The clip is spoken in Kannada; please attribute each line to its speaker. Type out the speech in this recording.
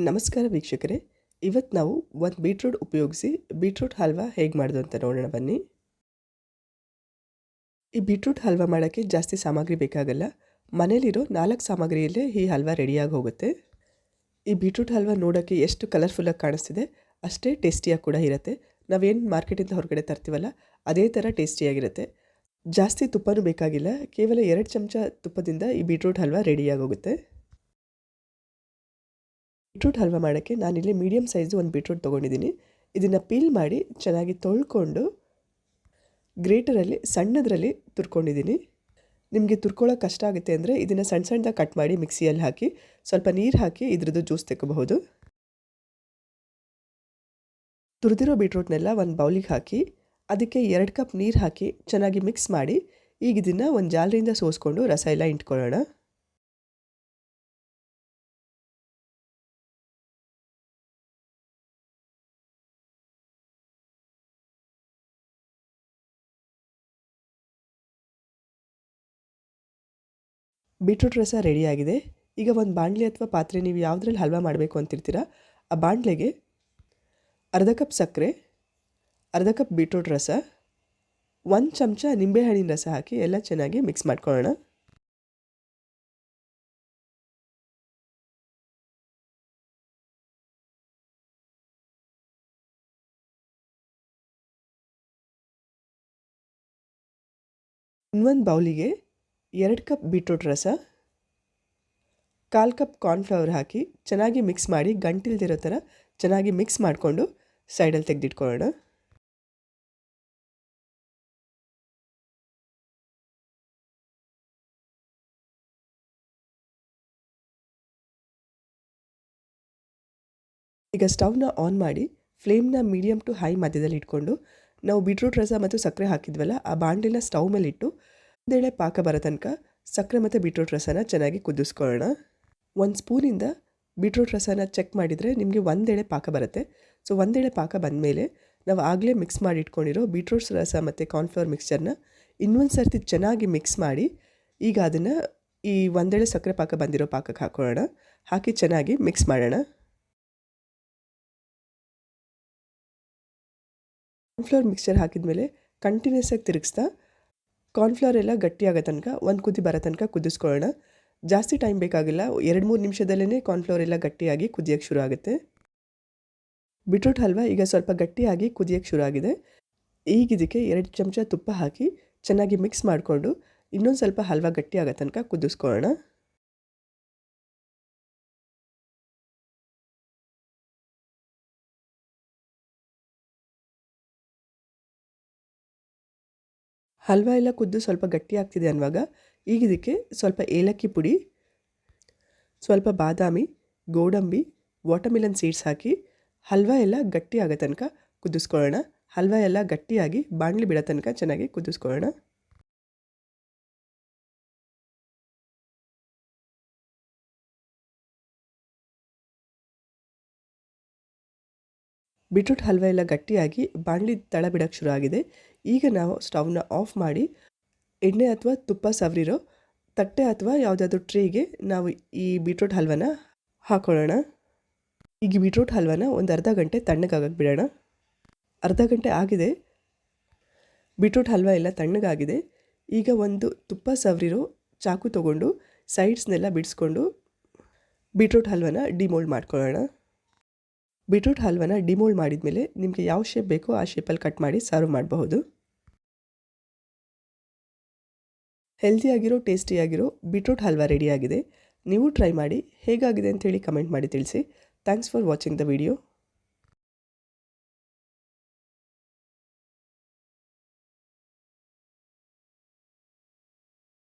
Speaker 1: ನಮಸ್ಕಾರ ವೀಕ್ಷಕರೇ, ಇವತ್ತು ನಾವು ಒಂದು ಬೀಟ್ರೂಟ್ ಉಪಯೋಗಿಸಿ ಬೀಟ್ರೂಟ್ ಹಲ್ವಾ ಹೇಗೆ ಮಾಡೋದು ಅಂತ ನೋಡೋಣ ಬನ್ನಿ. ಈ ಬೀಟ್ರೂಟ್ ಹಲ್ವಾ ಮಾಡೋಕ್ಕೆ ಜಾಸ್ತಿ ಸಾಮಗ್ರಿ ಬೇಕಾಗಲ್ಲ. ಮನೇಲಿರೋ 4 ಸಾಮಗ್ರಿಯಲ್ಲೇ ಈ ಹಲ್ವಾ ರೆಡಿಯಾಗಿ ಹೋಗುತ್ತೆ. ಈ ಬೀಟ್ರೂಟ್ ಹಲ್ವಾ ನೋಡೋಕ್ಕೆ ಎಷ್ಟು ಕಲರ್ಫುಲ್ಲಾಗಿ ಕಾಣಿಸ್ತಿದೆ ಅಷ್ಟೇ ಟೇಸ್ಟಿಯಾಗಿ ಕೂಡ ಇರುತ್ತೆ. ನಾವೇನು ಮಾರ್ಕೆಟಿಂದ ಹೊರಗಡೆ ತರ್ತೀವಲ್ಲ ಅದೇ ಥರ ಟೇಸ್ಟಿಯಾಗಿರುತ್ತೆ. ಜಾಸ್ತಿ ತುಪ್ಪನೂ ಬೇಕಾಗಿಲ್ಲ, ಕೇವಲ 2 ಚಮಚ ತುಪ್ಪದಿಂದ ಈ ಬೀಟ್ರೂಟ್ ಹಲ್ವಾ ರೆಡಿಯಾಗಿ ಹೋಗುತ್ತೆ. ಬೀಟ್ರೂಟ್ ಹಲ್ವಾ ಮಾಡೋಕ್ಕೆ ನಾನಿಲ್ಲಿ ಮೀಡಿಯಮ್ ಸೈಜು ಒಂದು ಬೀಟ್ರೂಟ್ ತೊಗೊಂಡಿದ್ದೀನಿ. ಇದನ್ನು ಪೀಲ್ ಮಾಡಿ ಚೆನ್ನಾಗಿ ತೊಳ್ಕೊಂಡು ಗ್ರೇಟರಲ್ಲಿ ಸಣ್ಣದರಲ್ಲಿ ತುರ್ಕೊಂಡಿದ್ದೀನಿ. ನಿಮಗೆ ತುರ್ಕೊಳ್ಳೋಕೆ ಕಷ್ಟ ಆಗುತ್ತೆ ಅಂದರೆ ಇದನ್ನು ಸಣ್ಣ ಸಣ್ಣದಾಗಿ ಕಟ್ ಮಾಡಿ ಮಿಕ್ಸಿಯಲ್ಲಿ ಹಾಕಿ ಸ್ವಲ್ಪ ನೀರು ಹಾಕಿ ಇದ್ರದ್ದು ಜ್ಯೂಸ್ ತೆಕ್ಕೋಬಹುದು. ತುರಿದಿರೋ ಬೀಟ್ರೂಟ್ನೆಲ್ಲ ಒಂದು ಬೌಲಿಗೆ ಹಾಕಿ ಅದಕ್ಕೆ 2 ಕಪ್ ನೀರು ಹಾಕಿ ಚೆನ್ನಾಗಿ ಮಿಕ್ಸ್ ಮಾಡಿ ಈಗ ಇದನ್ನು ಒಂದು ಜಾಲರಿಯಿಂದ ಸೋಸ್ಕೊಂಡು ರಸ ಎಲ್ಲ ಇಂಟ್ಕೊಳ್ಳೋಣ. ಬೀಟ್ರೂಟ್ ರಸ ರೆಡಿಯಾಗಿದೆ. ಈಗ ಒಂದು ಬಾಣಲೆ ಅಥವಾ ಪಾತ್ರೆ ನೀವು ಯಾವುದ್ರಲ್ಲಿ ಹಲ್ವಾ ಮಾಡಬೇಕು ಅಂತಿರ್ತೀರ ಆ ಬಾಣಲೆಗೆ ಅರ್ಧ ಕಪ್ ಸಕ್ಕರೆ, ಅರ್ಧ ಕಪ್ ಬೀಟ್ರೂಟ್ ರಸ, 1 ಚಮಚ ನಿಂಬೆಹಣ್ಣಿನ ರಸ ಹಾಕಿ ಎಲ್ಲ ಚೆನ್ನಾಗಿ ಮಿಕ್ಸ್ ಮಾಡ್ಕೊಳ್ಳೋಣ. ಇನ್ನೊಂದು ಬೌಲಿಗೆ 2 ಕಪ್ ಬೀಟ್ರೂಟ್ ರಸ, 1/4 ಕಪ್ ಕಾರ್ನ್ಫ್ಲವರ್ ಹಾಕಿ ಚೆನ್ನಾಗಿ ಮಿಕ್ಸ್ ಮಾಡಿ ಗಂಟಿಲ್ದಿರೋ ಥರ ಚೆನ್ನಾಗಿ ಮಿಕ್ಸ್ ಮಾಡಿಕೊಂಡು ಸೈಡಲ್ಲಿ ತೆಗೆದಿಟ್ಕೊಳ್ಳೋಣ. ಈಗ ಸ್ಟವ್ನ ಆನ್ ಮಾಡಿ ಫ್ಲೇಮ್ನ ಮೀಡಿಯಮ್ ಟು ಹೈ ಮಧ್ಯದಲ್ಲಿ ಇಟ್ಕೊಂಡು ನಾವು ಬೀಟ್ರೂಟ್ ರಸ ಮತ್ತು ಸಕ್ಕರೆ ಹಾಕಿದ್ವಲ್ಲ ಆ ಬಾಣಲೆನ ಸ್ಟವ್ ಮೇಲೆ ಇಟ್ಟು ಒಂದೇಳೆ ಪಾಕ ಬರೋ ತನಕ ಸಕ್ಕರೆ ಮತ್ತು ಬೀಟ್ರೂಟ್ ರಸನ ಚೆನ್ನಾಗಿ ಕುದಿಸ್ಕೊಳ್ಳೋಣ. 1 ಸ್ಪೂನಿಂದ ಬೀಟ್ರೂಟ್ ರಸನ ಚೆಕ್ ಮಾಡಿದರೆ ನಿಮಗೆ ಒಂದೇಳೆ ಪಾಕ ಬರುತ್ತೆ. ಸೊ ಒಂದೇಳೆ ಪಾಕ ಬಂದಮೇಲೆ ನಾವು ಆಗಲೇ ಮಿಕ್ಸ್ ಮಾಡಿ ಇಟ್ಕೊಂಡಿರೋ ಬೀಟ್ರೂಟ್ ರಸ ಮತ್ತು ಕಾರ್ನ್ಫ್ಲವರ್ ಮಿಕ್ಸ್ಚರ್ನ ಇನ್ನೊಂದು ಸರ್ತಿ ಚೆನ್ನಾಗಿ ಮಿಕ್ಸ್ ಮಾಡಿ ಈಗ ಅದನ್ನು ಈ ಒಂದೇಳೆ ಸಕ್ಕರೆ ಪಾಕ ಬಂದಿರೋ ಪಾಕಕ್ಕೆ ಹಾಕೊಳ್ಳೋಣ. ಹಾಕಿ ಚೆನ್ನಾಗಿ ಮಿಕ್ಸ್ ಮಾಡೋಣ. ಕಾರ್ನ್ಫ್ಲವರ್ ಮಿಕ್ಸ್ಚರ್ ಹಾಕಿದ್ಮೇಲೆ ಕಂಟಿನ್ಯೂಸ್ ಆಗಿ ತಿರುಗಿಸ್ತಾ ಕಾರ್ನ್ಫ್ಲವರ್ ಎಲ್ಲ ಗಟ್ಟಿಯಾಗೋ ತನಕ ಒಂದು ಕುದಿ ಬರೋ ತನಕ ಕುದಿಸ್ಕೊಳ್ಳೋಣ. ಜಾಸ್ತಿ ಟೈಮ್ ಬೇಕಾಗಿಲ್ಲ, 2-3 ನಿಮಿಷದಲ್ಲೇ ಕಾರ್ನ್ಫ್ಲವರ್ ಎಲ್ಲ ಗಟ್ಟಿಯಾಗಿ ಕುದಿಯೋಕ್ಕೆ ಶುರು ಆಗುತ್ತೆ. ಬೀಟ್ರೂಟ್ ಹಲ್ವಾ ಈಗ ಸ್ವಲ್ಪ ಗಟ್ಟಿಯಾಗಿ ಕುದಿಯೋಕ್ಕೆ ಶುರು ಆಗಿದೆ. ಈಗ ಇದಕ್ಕೆ 2 ಚಮಚ ತುಪ್ಪ ಹಾಕಿ ಚೆನ್ನಾಗಿ ಮಿಕ್ಸ್ ಮಾಡಿಕೊಂಡು ಇನ್ನೊಂದು ಸ್ವಲ್ಪ ಹಲ್ವಾ ಗಟ್ಟಿಯಾಗೋ ತನಕ ಕುದಿಸ್ಕೊಳ್ಳೋಣ. ಹಲ್ವಾ ಎಲ್ಲ ಕುದ್ದು ಸ್ವಲ್ಪ ಗಟ್ಟಿ ಆಗ್ತಿದೆ ಅನ್ನುವಾಗ ಈಗ ಇದಕ್ಕೆ ಸ್ವಲ್ಪ ಏಲಕ್ಕಿ ಪುಡಿ, ಸ್ವಲ್ಪ ಬಾದಾಮಿ, ಗೋಡಂಬಿ, ವಾಟರ್ಮೆಲನ್ ಸೀಡ್ಸ್ ಹಾಕಿ ಹಲ್ವಾ ಎಲ್ಲ ಗಟ್ಟಿ ಆಗೋ ತನಕ ಕುದಿಸ್ಕೊಳ್ಳೋಣ. ಹಲ್ವಾ ಎಲ್ಲ ಗಟ್ಟಿಯಾಗಿ ಬಾಣಲಿ ಬಿಡೋ ತನಕ ಚೆನ್ನಾಗಿ ಕುದಿಸ್ಕೊಳ್ಳೋಣ. ಬೀಟ್ರೂಟ್ ಹಲ್ವಾ ಎಲ್ಲ ಗಟ್ಟಿಯಾಗಿ ಬಾಣಲಿ ತಳ ಬಿಡೋಕ್ಕೆ ಶುರು ಆಗಿದೆ. ಈಗ ನಾವು ಸ್ಟವ್ನ ಆಫ್ ಮಾಡಿ ಎಣ್ಣೆ ಅಥವಾ ತುಪ್ಪ ಸವರಿರೋ ತಟ್ಟೆ ಅಥವಾ ಯಾವುದಾದ್ರೂ ಟ್ರೇಗೆ ನಾವು ಈ ಬೀಟ್ರೂಟ್ ಹಲ್ವಾನ ಹಾಕೊಳ್ಳೋಣ. ಈಗ ಬೀಟ್ರೂಟ್ ಹಲ್ವಾನ ಒಂದು ಅರ್ಧ ಗಂಟೆ ತಣ್ಣಗಾಗಕ್ಕೆ ಬಿಡೋಣ. ಅರ್ಧ ಗಂಟೆ ಆಗಿದೆ, ಬೀಟ್ರೂಟ್ ಹಲ್ವಾ ಎಲ್ಲ ತಣ್ಣಗಾಗಿದೆ. ಈಗ ಒಂದು ತುಪ್ಪ ಸವರಿರೋ ಚಾಕು ತೊಗೊಂಡು ಸೈಡ್ಸ್ನೆಲ್ಲ ಬಿಡಿಸ್ಕೊಂಡು ಬೀಟ್ರೂಟ್ ಹಲ್ವಾನ ಡಿಮೋಲ್ಡ್ ಮಾಡ್ಕೊಳ್ಳೋಣ. ಬೀಟ್ರೂಟ್ ಹಲ್ವಾನ ಡಿಮೋಲ್ಡ್ ಮಾಡಿದ್ಮೇಲೆ ನಿಮಗೆ ಯಾವ ಶೇಪ್ ಬೇಕೋ ಆ ಶೇಪಲ್ಲಿ ಕಟ್ ಮಾಡಿ ಸರ್ವ್ ಮಾಡಬಹುದು. ಹೆಲ್ದಿಯಾಗಿರೋ ಟೇಸ್ಟಿಯಾಗಿರೋ ಬೀಟ್ರೂಟ್ ಹಲ್ವಾ ರೆಡಿಯಾಗಿದೆ. ನೀವು ಟ್ರೈ ಮಾಡಿ ಹೇಗಾಗಿದೆ ಅಂಥೇಳಿ ಕಮೆಂಟ್ ಮಾಡಿ ತಿಳಿಸಿ. Thanks for watching the video.